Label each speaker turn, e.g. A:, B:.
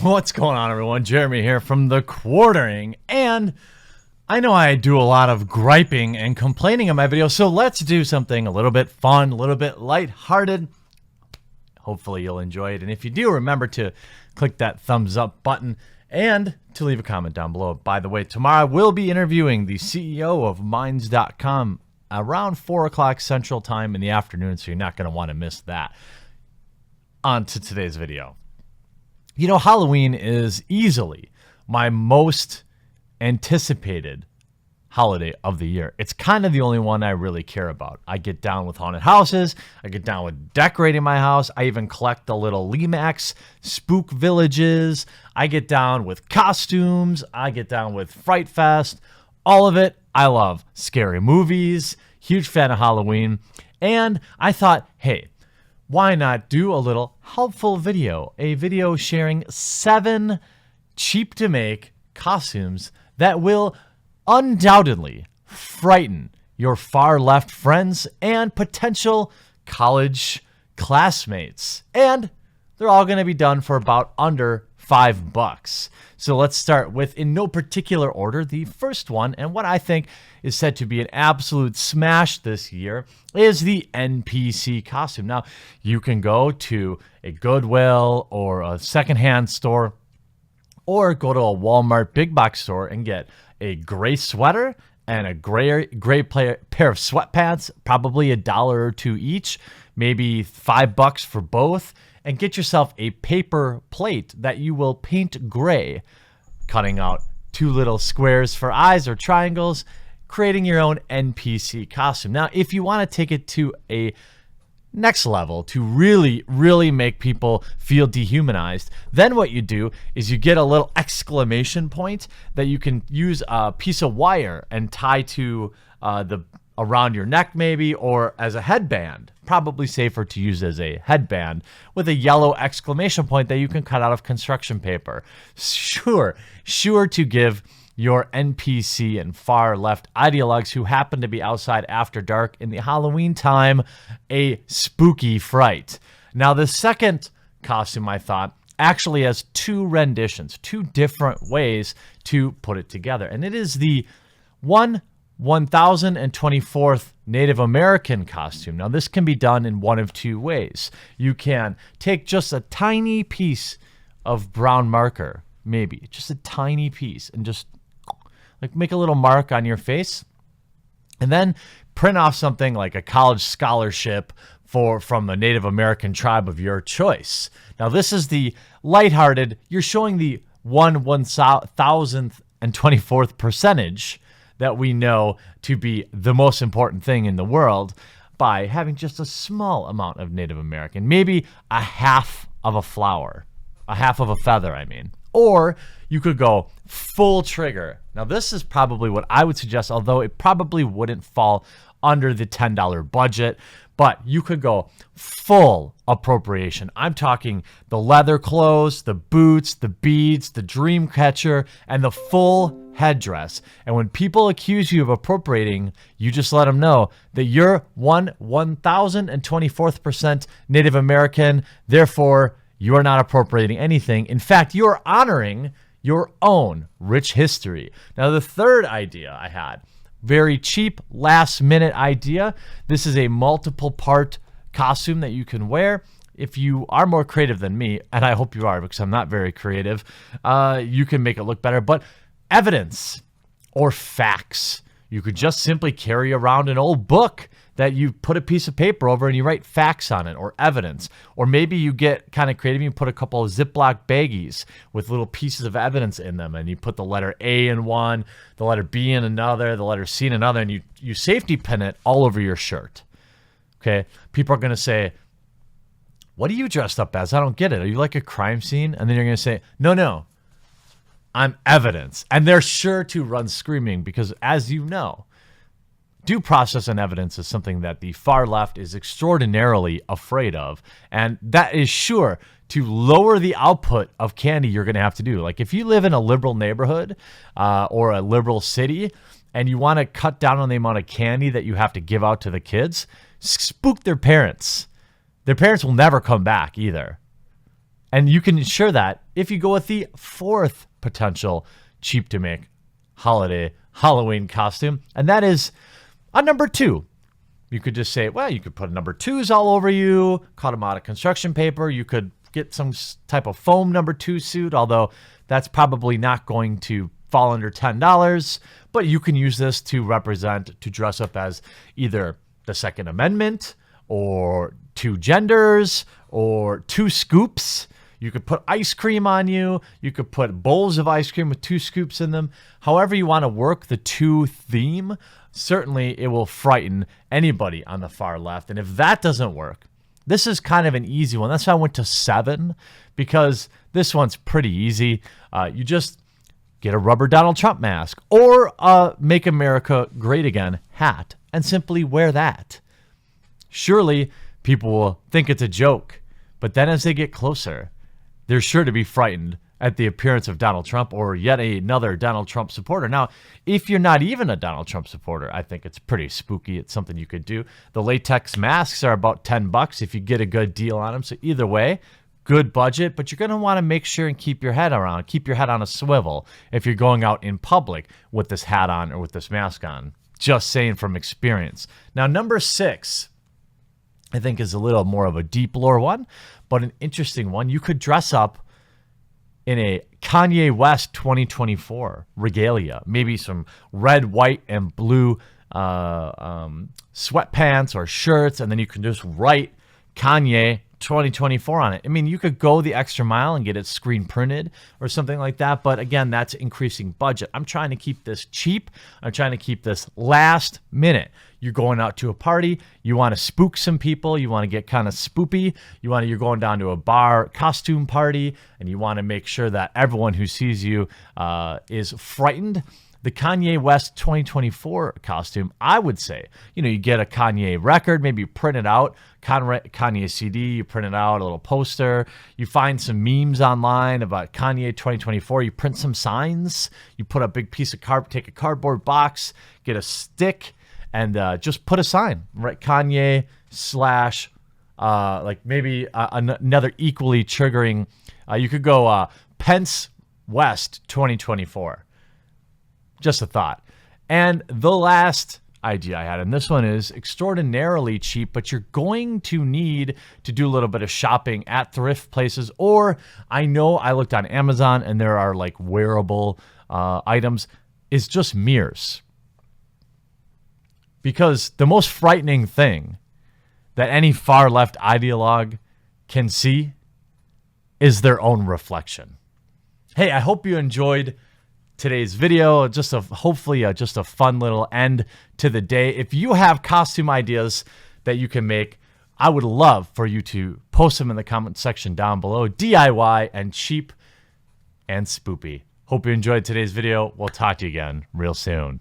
A: What's going on, everyone? Jeremy here from The Quartering, and I know I do a lot of griping and complaining in my videos, so let's do something a little bit fun, a little bit lighthearted. Hopefully you'll enjoy it, and if you do, remember to click that thumbs up button and to leave a comment down below. By the way, tomorrow I will be interviewing the CEO of Minds.com around 4 o'clock Central Time in the afternoon, so you're not going to want to miss that. On to today's video. You know, Halloween is easily my most anticipated holiday of the year. It's kind of the only one I really care about. I get down with haunted houses. I get down with decorating my house. I even collect the little Limax spook villages. I get down with costumes. I get down with Fright Fest. All of it. I love scary movies. Huge fan of Halloween. And I thought, hey, why not do a little helpful video? A video sharing 7 cheap to make costumes that will undoubtedly frighten your far left friends and potential college classmates. And they're all going to be done for about under $5. So let's start with, in no particular order, the first one, and what I think is said to be an absolute smash this year, is the NPC costume. Now, you can go to a Goodwill or a secondhand store, or go to a Walmart big box store and get a gray sweater and a gray pair of sweatpants, probably $1 or $2 each, maybe $5 for both, and get yourself a paper plate that you will paint gray, cutting out 2 little squares for eyes or triangles, creating your own NPC costume. Now, if you want to take it to a next level to really make people feel dehumanized, then what you do is you get a little exclamation point that you can use a piece of wire and tie to around your neck, maybe, or as a headband. Probably safer to use as a headband with a yellow exclamation point that you can cut out of construction paper. Sure to give your NPC and far left ideologues who happen to be outside after dark in the Halloween time a spooky fright. Now, the second costume, I thought, actually has 2 renditions, 2 different ways to put it together. And it is the 1024th Native American costume. Now, this can be done in one of 2 ways. You can take just a tiny piece of brown marker, maybe just a tiny piece, and just like make a little mark on your face, and then print off something like a college scholarship from a Native American tribe of your choice. Now, this is the lighthearted. You're showing the 1024th percentage that we know to be the most important thing in the world by having just a small amount of Native American, maybe a half of a flower, a half of a feather, I mean. Or you could go full trigger. Now, this is probably what I would suggest, although it probably wouldn't fall under the $10 budget, but you could go full appropriation. I'm talking the leather clothes, the boots, the beads, the dream catcher, and the full headdress. And when people accuse you of appropriating, you just let them know that you're 1024th Native American, therefore you are not appropriating anything. In fact, you are honoring your own rich history. Now, the third idea I had, very cheap, last-minute idea. This is a multiple-part costume that you can wear. If you are more creative than me, and I hope you are because I'm not very creative, you can make it look better. But evidence or facts. You could just simply carry around an old book that you put a piece of paper over and you write facts on it, or evidence. Or maybe you get kind of creative, you put a couple of Ziploc baggies with little pieces of evidence in them, and you put the letter A in one, the letter B in another, the letter C in another, and you safety pin it all over your shirt. Okay? People are going to say, what are you dressed up as? I don't get it. Are you like a crime scene? And then you're going to say, no, I'm evidence. And they're sure to run screaming because, as you know, due process and evidence is something that the far left is extraordinarily afraid of, and that is sure to lower the output of candy you're going to have to do. Like if you live in a liberal neighborhood or a liberal city and you want to cut down on the amount of candy that you have to give out to the kids, spook their parents. Their parents will never come back either. And you can ensure that if you go with the fourth potential cheap to make holiday Halloween costume, and that is a number 2. You could just say, well, you could put number 2s all over you, cut them out of construction paper. You could get some type of foam number 2 suit, although that's probably not going to fall under $10. But you can use this to dress up as either the Second Amendment or 2 genders or 2 scoops. You could put ice cream on you. You could put bowls of ice cream with 2 scoops in them. However you want to work the 2 theme, certainly it will frighten anybody on the far left. And if that doesn't work, this is kind of an easy one. That's why I went to 7, because this one's pretty easy. You just get a rubber Donald Trump mask or a Make America Great Again hat and simply wear that. Surely people will think it's a joke, but then as they get closer, they're sure to be frightened at the appearance of Donald Trump or yet another Donald Trump supporter. Now, if you're not even a Donald Trump supporter, I think it's pretty spooky. It's something you could do. The latex masks are about $10 if you get a good deal on them. So either way, good budget, but you're going to want to make sure and keep your head on a swivel if you're going out in public with this hat on or with this mask on. Just saying from experience. Now, number 6, I think, is a little more of a deep lore one, but an interesting one. You could dress up in a Kanye West 2024 regalia, maybe some red, white, and blue sweatpants or shirts, and then you can just write Kanye 2024 on it. I mean, you could go the extra mile and get it screen printed or something like that, but again, that's increasing budget. I'm trying to keep this cheap. I'm trying to keep this last minute. You're going out to a party, you want to spook some people, you want to get kind of spoopy, you're going down to a bar costume party, and you want to make sure that everyone who sees you is frightened. The Kanye West 2024 costume, I would say, you get a Kanye record, maybe you print it out, Kanye CD, you print it out, a little poster, you find some memes online about Kanye 2024, you print some signs, you put a big piece of take a cardboard box, get a stick, and just put a sign, right? Kanye slash, like maybe another equally triggering, you could go Pence West 2024. Just a thought. And the last idea I had, and this one is extraordinarily cheap, but you're going to need to do a little bit of shopping at thrift places, or I know I looked on Amazon and there are like wearable items, is just mirrors. Because the most frightening thing that any far left ideologue can see is their own reflection. Hey, I hope you enjoyed today's video. Hopefully just a fun little end to the day. If you have costume ideas that you can make, I would love for you to post them in the comment section down below. DIY and cheap and spoopy. Hope you enjoyed today's video. We'll talk to you again real soon.